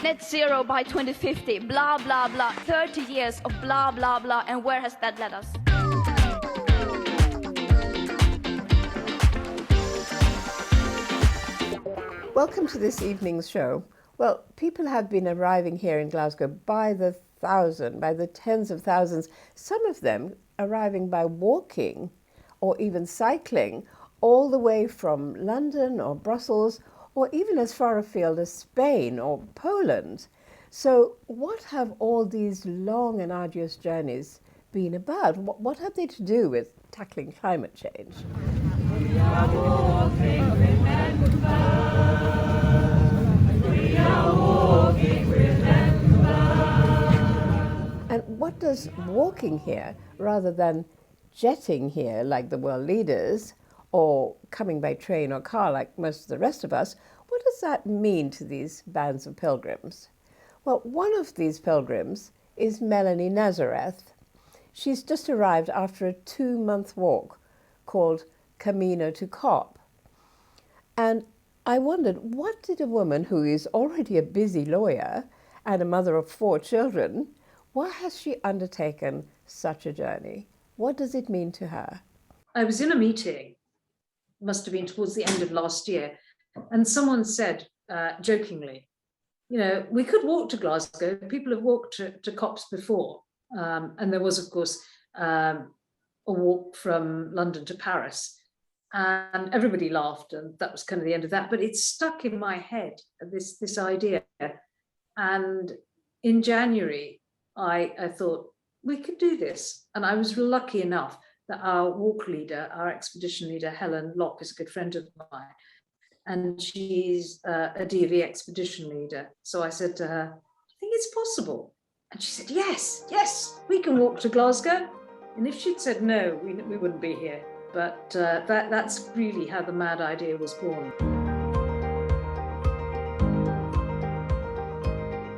Net zero by 2050, blah, blah, blah. 30 years of blah, blah, blah. And where has that led us? Welcome to this evening's show. Well, people have been arriving here in Glasgow by the thousand, by the tens of thousands, some of them arriving by walking or even cycling all the way from London or Brussels or even as far afield as Spain or Poland. So what have all these long and arduous journeys been about? What have they to do with tackling climate change? We are walking, remember. We are walking, remember. And what does walking here, rather than jetting here like the world leaders, or coming by train or car like most of the rest of us, what does that mean to these bands of pilgrims? Well, one of these pilgrims is Melanie Nazareth. She's just arrived after a 2-month walk called Camino to Cop. And I wondered, what did a woman who is already a busy lawyer and a mother of 4 children, why has she undertaken such a journey? What does it mean to her? I was in a meeting, must have been towards the end of last year, and someone said jokingly, you know, we could walk to Glasgow. People have walked to COPs before. And there was, of course, a walk from London to Paris. And everybody laughed, and that was kind of the end of that. But it stuck in my head, this idea. And in January, I thought, we could do this. And I was lucky enough that our walk leader, our expedition leader, Helen Locke, is a good friend of mine. And she's a DV expedition leader. So I said to her, I think it's possible. And she said, yes, we can walk to Glasgow. And if she'd said no, we wouldn't be here. But that's really how the mad idea was born.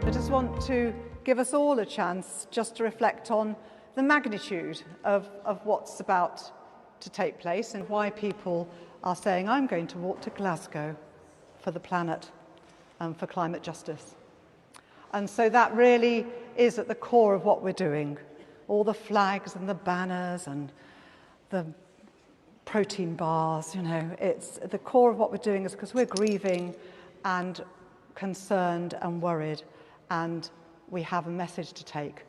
I just want to give us all a chance just to reflect on the magnitude of what's about to take place and why people are saying, I'm going to walk to Glasgow for the planet and for climate justice. And so that really is at the core of what we're doing. All the flags and the banners and the protein bars, you know, it's at the core of what we're doing is because we're grieving and concerned and worried, and we have a message to take.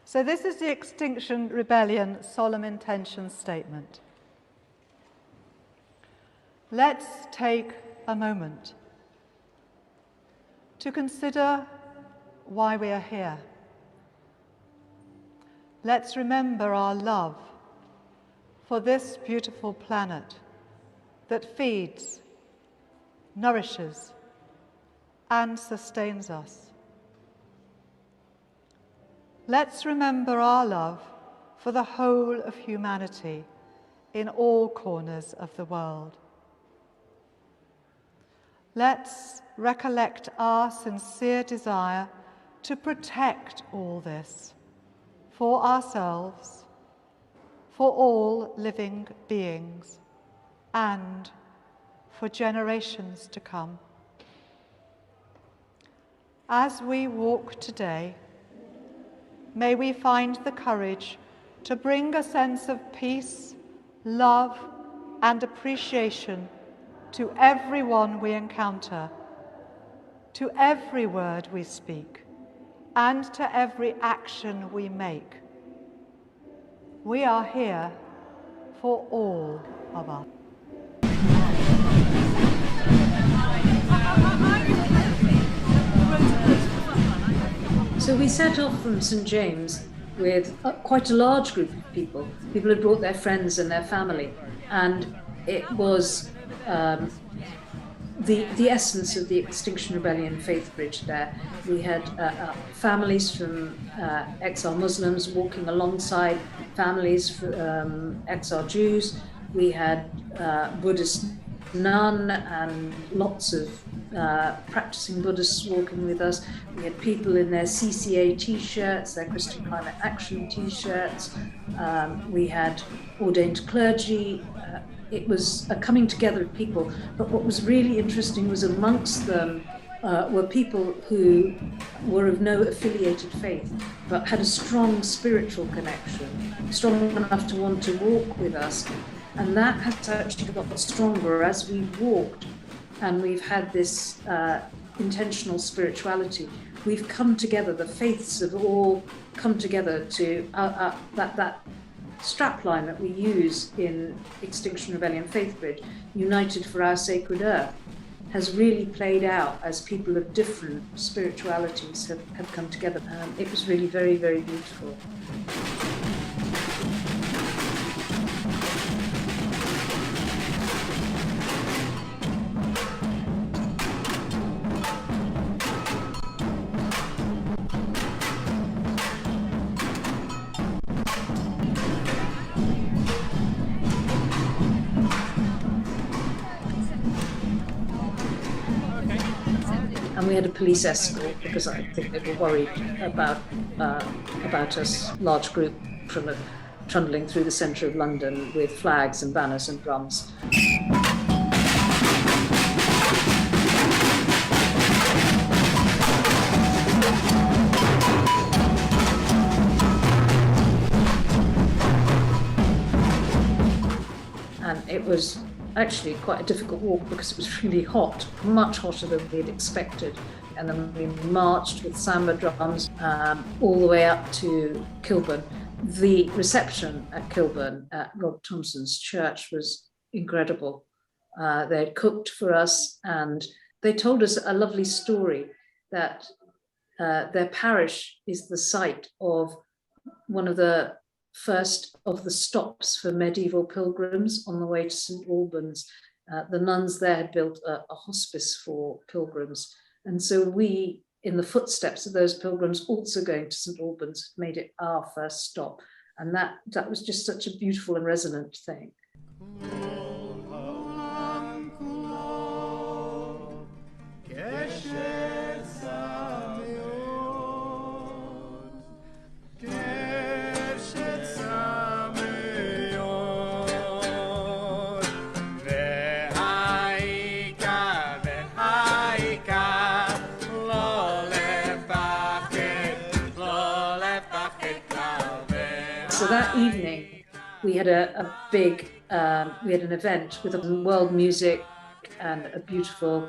So this is the Extinction Rebellion Solemn Intention Statement. Let's take a moment to consider why we are here. Let's remember our love for this beautiful planet that feeds, nourishes, and sustains us. Let's remember our love for the whole of humanity in all corners of the world. Let's recollect our sincere desire to protect all this for ourselves, for all living beings, and for generations to come. As we walk today, may we find the courage to bring a sense of peace, love, and appreciation to everyone we encounter, to every word we speak, and to every action we make. We are here for all of us. So we set off from St. James with quite a large group of people. People had brought their friends and their family, and it was the essence of the Extinction Rebellion faith bridge there. We had families from exile Muslims walking alongside families from exile Jews. We had Buddhist nun and lots of practicing Buddhists walking with us. We had people in their CCA t-shirts, their Christian Climate Action t-shirts. We had ordained clergy. It was a coming together of people. But what was really interesting was amongst them were people who were of no affiliated faith, but had a strong spiritual connection, strong enough to want to walk with us. And that has actually got stronger as we walked, and we've had this intentional spirituality. We've come together, the faiths have all come together to that strapline that we use in Extinction Rebellion Faith Bridge, United for Our Sacred Earth, has really played out as people of different spiritualities have come together. It was really very, very beautiful. And we had a police escort because I think they were worried about us, large group trundling through the centre of London with flags and banners and drums. And it was actually quite a difficult walk because it was really hot, much hotter than we'd expected. And then we marched with samba drums all the way up to Kilburn. The reception at Kilburn at Rob Thompson's church was incredible. They had cooked for us and they told us a lovely story that their parish is the site of one of the first of the stops for medieval pilgrims on the way to St. Albans. The nuns there had built a hospice for pilgrims. And so we, in the footsteps of those pilgrims also going to St. Albans, made it our first stop. And that was just such a beautiful and resonant thing. So that evening, we had a big, we had an event with world music and a beautiful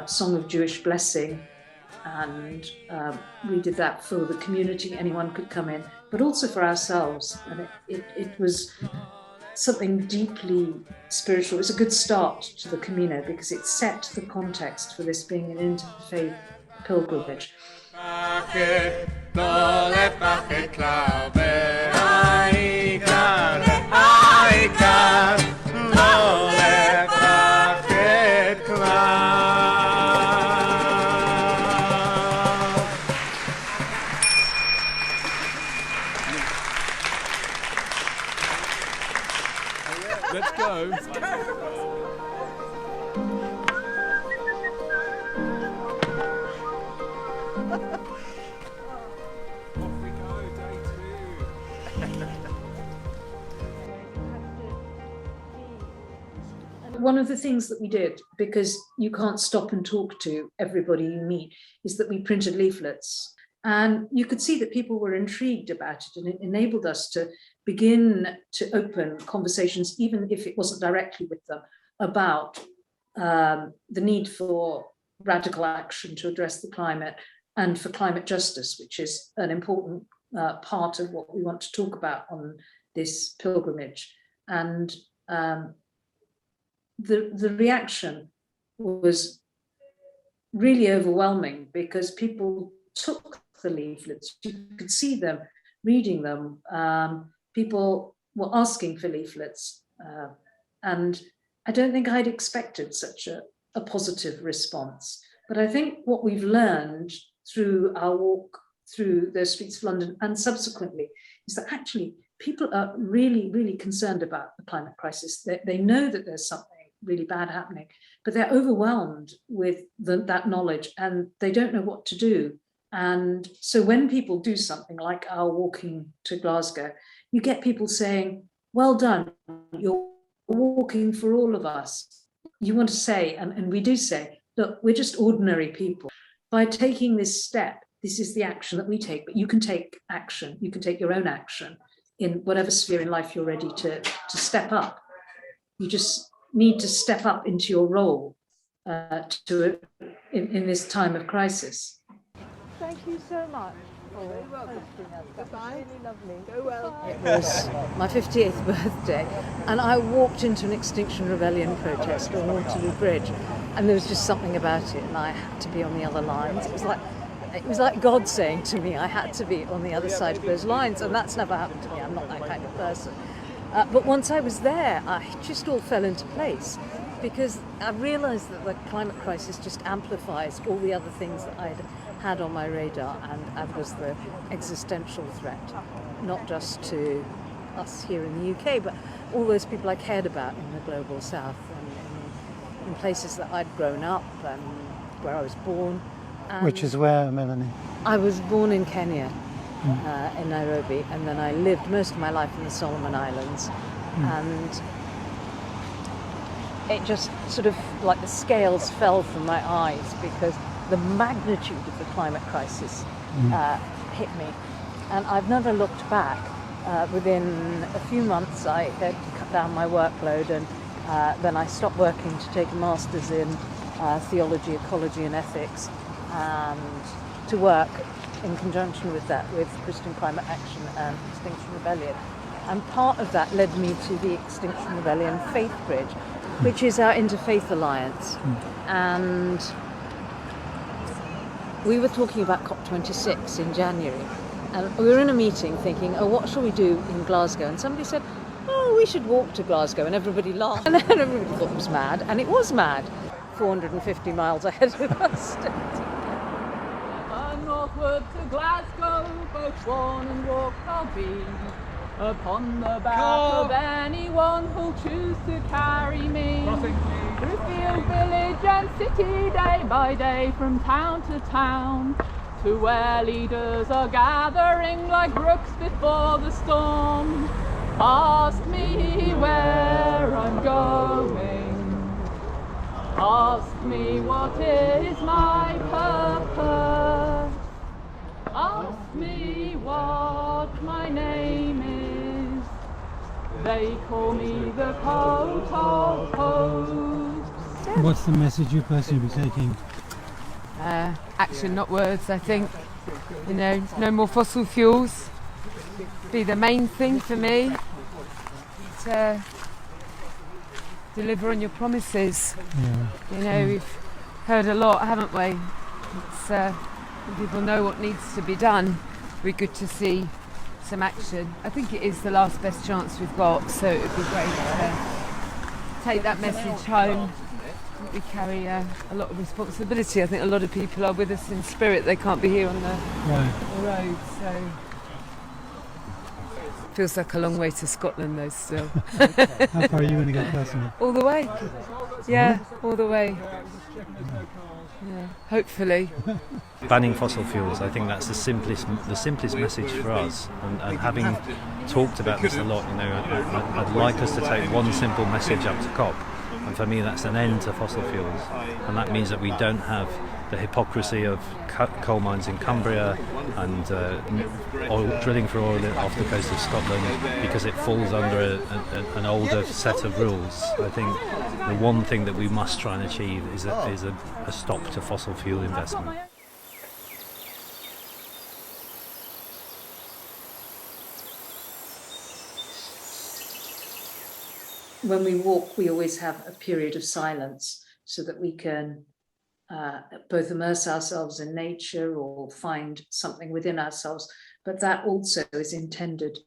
song of Jewish blessing. And we did that for the community, anyone could come in, but also for ourselves. And it was something deeply spiritual. It was a good start to the Camino because it set the context for this being an interfaith pilgrimage. Let's go. Off we go, day 2. One of the things that we did, because you can't stop and talk to everybody you meet, is that we printed leaflets. And you could see that people were intrigued about it, and it enabled us to begin to open conversations, even if it wasn't directly with them, about the need for radical action to address the climate and for climate justice, which is an important part of what we want to talk about on this pilgrimage. And the reaction was really overwhelming because people took the leaflets. You could see them reading them. People were asking for leaflets. And I don't think I'd expected such a positive response. But I think what we've learned through our walk through the streets of London and subsequently is that actually people are really, really concerned about the climate crisis. They know that there's something really bad happening, but they're overwhelmed with that knowledge and they don't know what to do. And so when people do something like our walking to Glasgow, you get people saying, well done, you're walking for all of us. You want to say, and we do say, look, we're just ordinary people. By taking this step, this is the action that we take, but you can take action. You can take your own action in whatever sphere in life you're ready to step up. You just need to step up into your role in this time of crisis. Thank you so much for hosting us. That was really lovely. Go well. It was my 50th birthday, and I walked into an Extinction Rebellion protest on Waterloo Bridge, and there was just something about it, and I had to be on the other lines. It was like God saying to me I had to be on the other side of those lines, and that's never happened to me. I'm not that kind of person. But once I was there, I just all fell into place, because I realised that the climate crisis just amplifies all the other things that I'd had on my radar, and was the existential threat, not just to us here in the UK, but all those people I cared about in the global south, and in places that I'd grown up and where I was born. And which is where, Melanie? I was born in Kenya, in Nairobi, and then I lived most of my life in the Solomon Islands, and it just sort of like the scales fell from my eyes, because the magnitude of the climate crisis hit me, and I've never looked back. Within a few months I had cut down my workload, and then I stopped working to take a master's in theology, ecology and ethics, and to work in conjunction with that with Christian Climate Action and Extinction Rebellion. And part of that led me to the Extinction Rebellion Faith Bridge, which is our interfaith alliance. And we were talking about COP26 in January, and we were in a meeting thinking, oh, what shall we do in Glasgow? And somebody said, oh, we should walk to Glasgow, and everybody laughed. And then everybody thought it was mad, and it was mad. 450 miles ahead of us. Northward to Glasgow, both born and walk I'll be, upon the back of anyone who'll choose to carry me. Through field, village and city, day by day, from town to town, to where leaders are gathering like brooks before the storm. Ask me where I'm going, ask me what is my purpose, ask me what my name is. They call me the coat of hosts. What's the message you personally be taking? Action, not words, I think. You know, no more fossil fuels. Be the main thing for me. To deliver on your promises. Yeah. You know, we've heard a lot, haven't we? It's people know what needs to be done. It'd be good to see some action. I think it is the last best chance we've got, so it would be great to take that message home. We carry a lot of responsibility. I think a lot of people are with us in spirit. They can't be here on the road, so feels like a long way to Scotland though still. How far are you going to go personally? All the way. Yeah, all the way. Yeah, hopefully. Banning fossil fuels, I think that's the simplest message for us. And having talked about this a lot, you know, I'd like us to take one simple message up to COP. And for me, that's an end to fossil fuels. And that means that we don't have the hypocrisy of coal mines in Cumbria and drilling for oil off the coast of Scotland because it falls under an older set of rules. I think the one thing that we must try and achieve is a stop to fossil fuel investment. When we walk, we always have a period of silence so that we can both immerse ourselves in nature or find something within ourselves. But that also is intended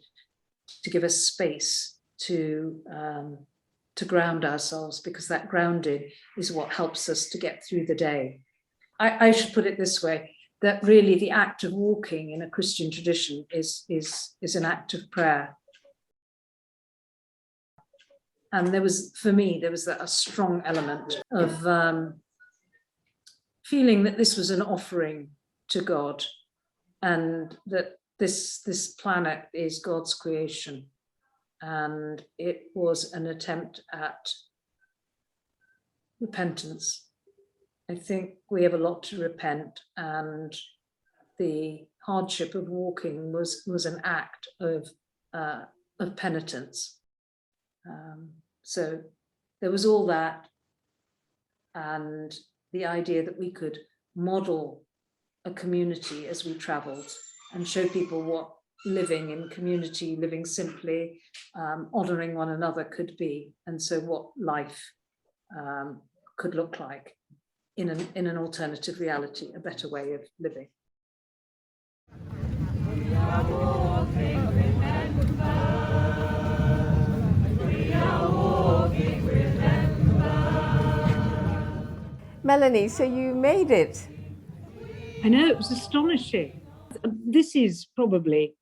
to give us space to ground ourselves, because that grounding is what helps us to get through the day. I should put it this way, that really the act of walking in a Christian tradition is an act of prayer. And for me, there was a strong element of feeling that this was an offering to God, and that this planet is God's creation. And it was an attempt at repentance I think we have a lot to repent, and the hardship of walking was an act of penitence. So there was all that, and the idea that we could model a community as we travelled and show people what living in community, living simply, honouring one another could be, and so what life could look like in an alternative reality, a better way of living. We are walking, remember. We are walking, remember. Melanie, so you made it. I know, it was astonishing. This is probably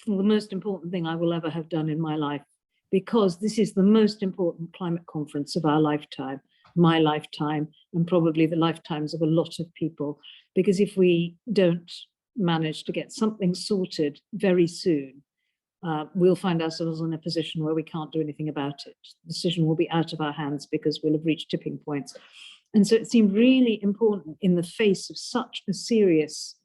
the most important thing I will ever have done in my life, because this is the most important climate conference of our lifetime, my lifetime, and probably the lifetimes of a lot of people. Because if we don't manage to get something sorted very soon, we'll find ourselves in a position where we can't do anything about it. The decision will be out of our hands because we'll have reached tipping points. And so it seemed really important in the face of such a serious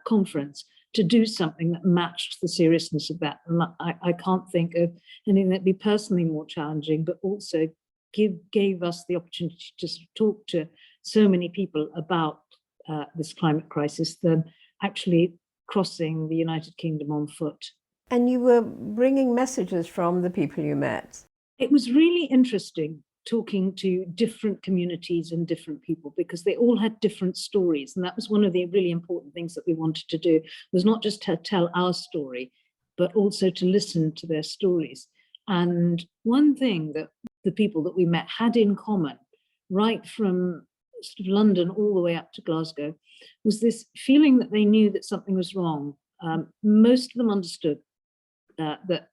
conference to do something that matched the seriousness of that. And I can't think of anything that'd be personally more challenging, but also gave us the opportunity to talk to so many people about this climate crisis than actually crossing the United Kingdom on foot. And you were bringing messages from the people you met. It was really interesting talking to different communities and different people, because they all had different stories. And that was one of the really important things that we wanted to do, was not just to tell our story, but also to listen to their stories. And one thing that the people that we met had in common, right from sort of London all the way up to Glasgow, was this feeling that they knew that something was wrong. Most of them understood that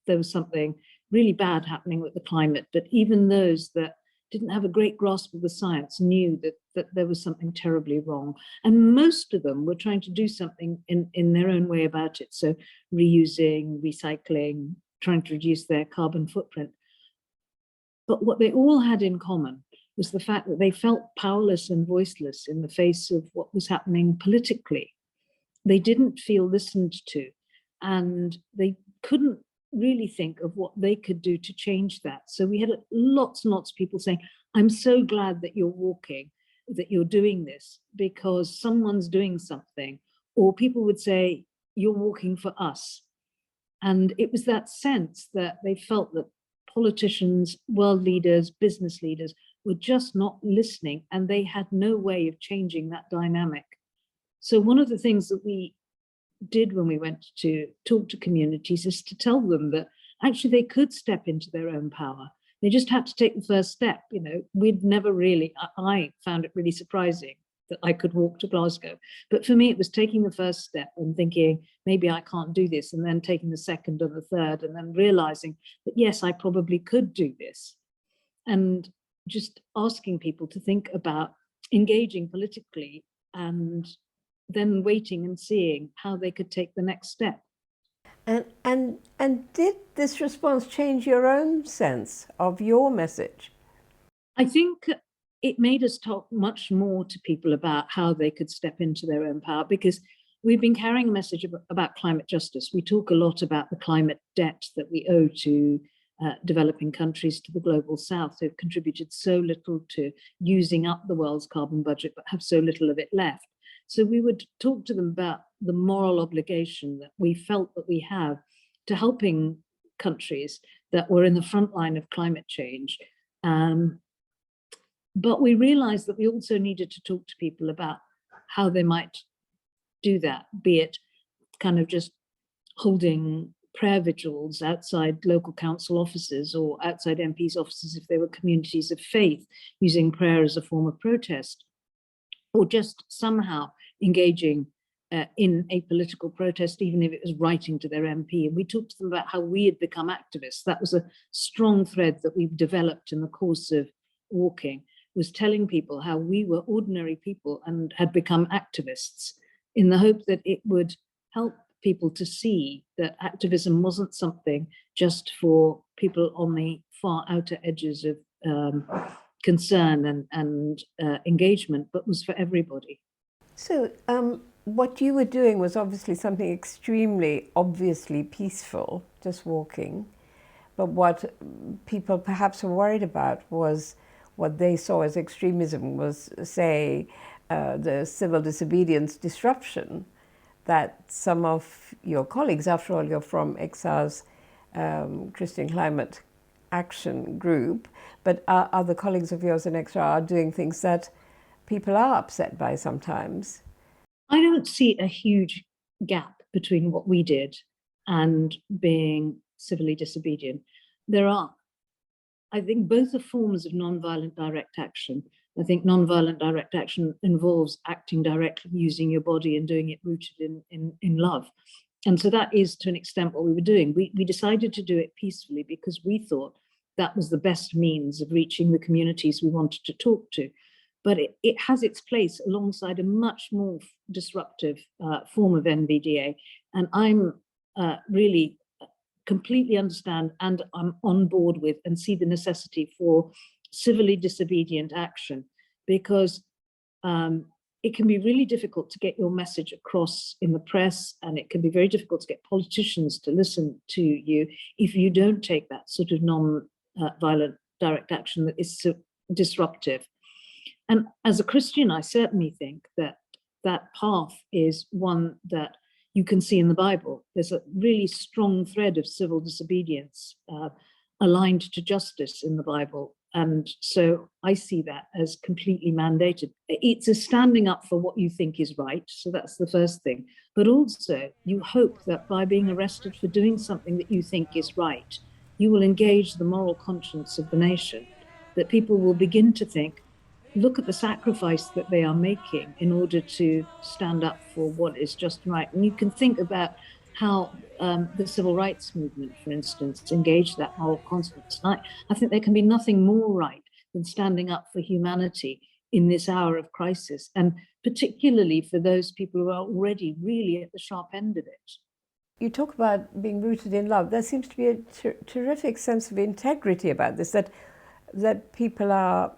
there was something really bad happening with the climate, but even those that didn't have a great grasp of the science knew that there was something terribly wrong. And most of them were trying to do something in their own way about it. So reusing, recycling, trying to reduce their carbon footprint. But what they all had in common was the fact that they felt powerless and voiceless in the face of what was happening politically. They didn't feel listened to, and they couldn't really think of what they could do to change that. So we had lots and lots of people saying, I'm so glad that you're walking, that you're doing this because someone's doing something. Or people would say, you're walking for us. And it was that sense that they felt that politicians, world leaders, business leaders were just not listening, and they had no way of changing that dynamic. So one of the things that we did when we went to talk to communities is to tell them that actually they could step into their own power. They just had to take the first step. You know, we'd never really, I found it really surprising that I could walk to Glasgow. But for me, it was taking the first step and thinking, maybe I can't do this, and then taking the second and the third, and then realizing that, yes, I probably could do this. And just asking people to think about engaging politically and then waiting and seeing how they could take the next step. And did this response change your own sense of your message? I think it made us talk much more to people about how they could step into their own power, because we've been carrying a message about climate justice. We talk a lot about the climate debt that we owe to developing countries, to the global south, who've contributed so little to using up the world's carbon budget, but have so little of it left. So we would talk to them about the moral obligation that we felt that we have to helping countries that were in the front line of climate change. But we realized that we also needed to talk to people about how they might do that, be it kind of just holding prayer vigils outside local council offices or outside MPs' offices if they were communities of faith, using prayer as a form of protest, or just somehow engaging in a political protest, even if it was writing to their MP. And we talked to them about how we had become activists. That was a strong thread that we've developed in the course of walking, was telling people how we were ordinary people and had become activists, in the hope that it would help people to see that activism wasn't something just for people on the far outer edges of concern and engagement, but was for everybody. So what you were doing was obviously something extremely obviously peaceful, just walking. But what people perhaps were worried about was what they saw as extremism was, say, the civil disobedience disruption that some of your colleagues, after all, you're from XR's Christian Climate Action Group, but other colleagues of yours in XR are doing things that people are upset by sometimes. I don't see a huge gap between what we did and being civilly disobedient. There are, I think, both are forms of non-violent direct action. I think non-violent direct action involves acting directly, using your body and doing it rooted in love. And so that is, to an extent, what we were doing. We decided to do it peacefully because we thought that was the best means of reaching the communities we wanted to talk to. But it has its place alongside a much more disruptive form of NVDA. And I'm really completely understand and I'm on board with and see the necessity for civilly disobedient action, because it can be really difficult to get your message across in the press, and it can be very difficult to get politicians to listen to you if you don't take that sort of non-violent direct action that is so disruptive. And as a Christian, I certainly think that that path is one that you can see in the Bible. There's a really strong thread of civil disobedience aligned to justice in the Bible. And so I see that as completely mandated. It's a standing up for what you think is right. So that's the first thing. But also you hope that by being arrested for doing something that you think is right, you will engage the moral conscience of the nation, that people will begin to think, look at the sacrifice that they are making in order to stand up for what is just right. And you can think about how the civil rights movement, for instance, engaged that moral conscience. And I think there can be nothing more right than standing up for humanity in this hour of crisis, and particularly for those people who are already really at the sharp end of it. You talk about being rooted in love. There seems to be a terrific sense of integrity about this, that people are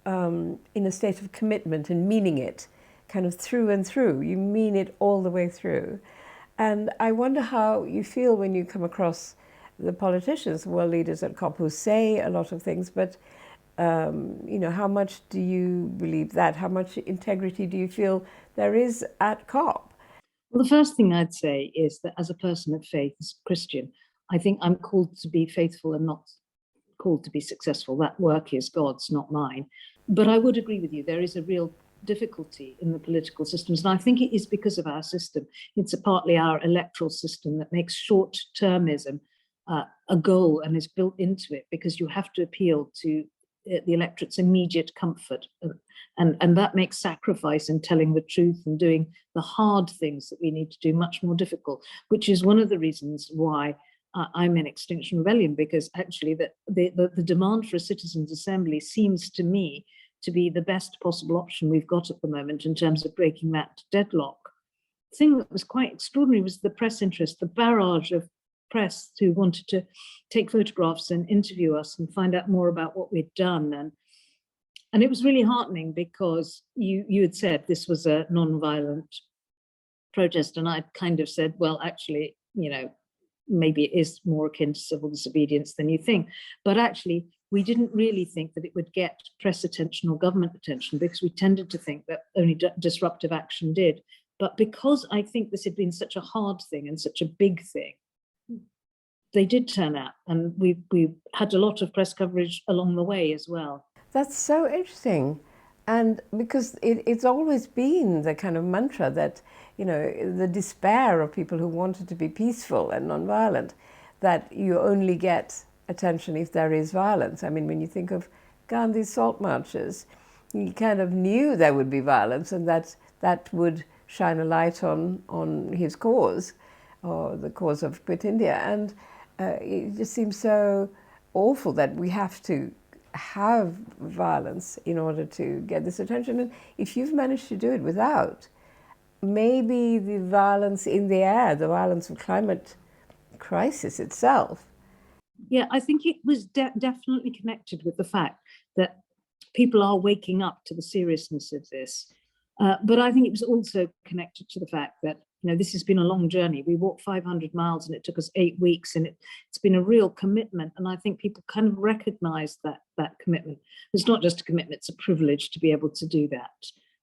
in a state of commitment and meaning it kind of through and through. You mean it all the way through. And I wonder how you feel when you come across the politicians, world leaders at COP, who say a lot of things, but you know, how much do you believe that? How much integrity do you feel there is at COP? Well, the first thing I'd say is that as a person of faith, as a Christian, I think I'm called to be faithful and not called to be successful. That work is God's, not mine. But I would agree with you, there is a real difficulty in the political systems. And I think it is because of our system. It's partly our electoral system that makes short-termism a goal and is built into it, because you have to appeal to the electorate's immediate comfort. And that makes sacrifice and telling the truth and doing the hard things that we need to do much more difficult, which is one of the reasons why I'm in Extinction Rebellion, because actually the demand for a citizens' assembly seems to me to be the best possible option we've got at the moment in terms of breaking that deadlock. The thing that was quite extraordinary was the press interest, the barrage of press who wanted to take photographs and interview us and find out more about what we'd done. And it was really heartening, because you had said this was a non-violent protest, and I'd kind of said, well, actually, you know, maybe it is more akin to civil disobedience than you think. But actually, we didn't really think that it would get press attention or government attention, because we tended to think that only disruptive action did. But because I think this had been such a hard thing and such a big thing, they did turn out, and we had a lot of press coverage along the way as well. That's so interesting. And because it's always been the kind of mantra that, you know, the despair of people who wanted to be peaceful and non-violent, that you only get attention if there is violence. I mean, when you think of Gandhi's salt marches, he kind of knew there would be violence, and that would shine a light on his cause, or the cause of Quit India. And it just seems so awful that we have to have violence in order to get this attention. And if you've managed to do it without, maybe the violence in the air, the violence of climate crisis itself. Yeah, I think it was definitely connected with the fact that people are waking up to the seriousness of this. But I think it was also connected to the fact that, this has been a long journey. We walked 500 miles and it took us 8 weeks, and it's been a real commitment. And I think people kind of recognize that commitment. It's not just a commitment, it's a privilege to be able to do that.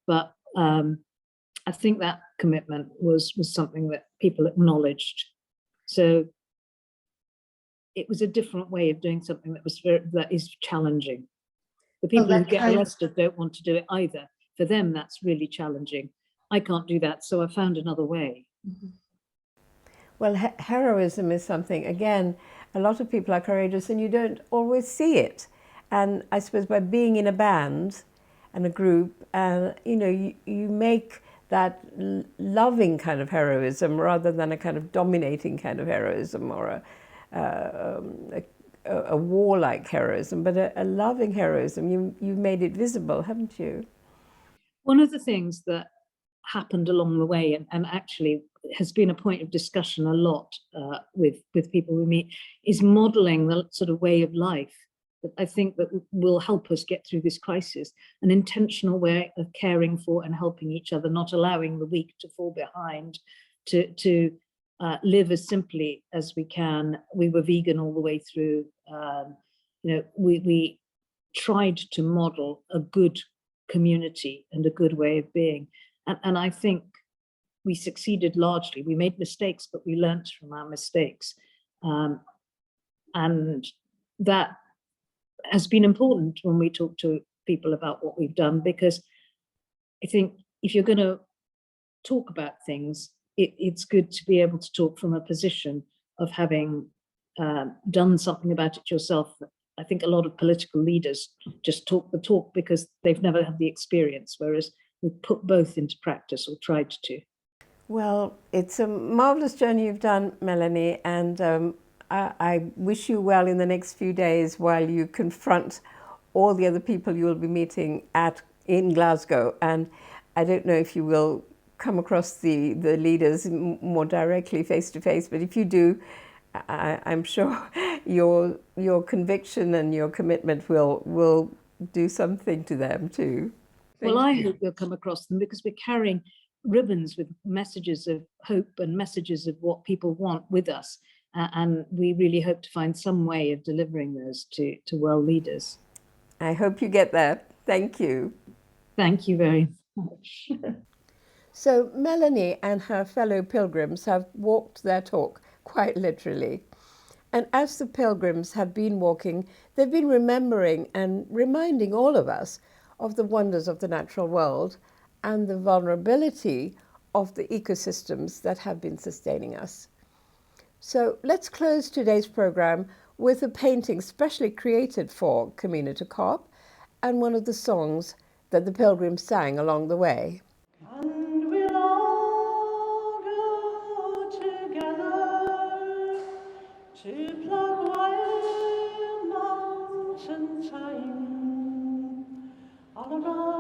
But I think that commitment was something that people acknowledged. So it was a different way of doing something that is challenging. The people who get arrested don't want to do it either. For them, that's really challenging. I can't do that, so I found another way. Mm-hmm. Well, heroism is something, again, a lot of people are courageous and you don't always see it. And I suppose by being in a band and a group, you make that loving kind of heroism rather than a kind of dominating kind of heroism or a warlike heroism, but a loving heroism. You've made it visible, haven't you? One of the things that happened along the way, and actually has been a point of discussion a lot with people we meet, is modeling the sort of way of life that I think that will help us get through this crisis. An intentional way of caring for and helping each other, not allowing the weak to fall behind, to live as simply as we can. We were vegan all the way through. We tried to model a good community and a good way of being. And I think we succeeded largely. We made mistakes, but we learned from our mistakes. And that has been important when we talk to people about what we've done, because I think if you're going to talk about things, it's good to be able to talk from a position of having done something about it yourself. I think a lot of political leaders just talk the talk because they've never had the experience, whereas we've put both into practice, or tried to. Well, it's a marvelous journey you've done, Melanie, and I wish you well in the next few days while you confront all the other people you will be meeting in Glasgow. And I don't know if you will come across the leaders more directly face to face, but if you do, I'm sure your conviction and your commitment will do something to them too. Well, I hope they'll come across them, because we're carrying ribbons with messages of hope and messages of what people want with us. And we really hope to find some way of delivering those to world leaders. I hope you get there. Thank you. Thank you very much. So Melanie and her fellow pilgrims have walked their talk, quite literally. And as the pilgrims have been walking, they've been remembering and reminding all of us of the wonders of the natural world and the vulnerability of the ecosystems that have been sustaining us. So let's close today's program with a painting specially created for Camino to COP and one of the songs that the pilgrims sang along the way. And we'll all go together to pluck wild mountain thyme. Anuradha.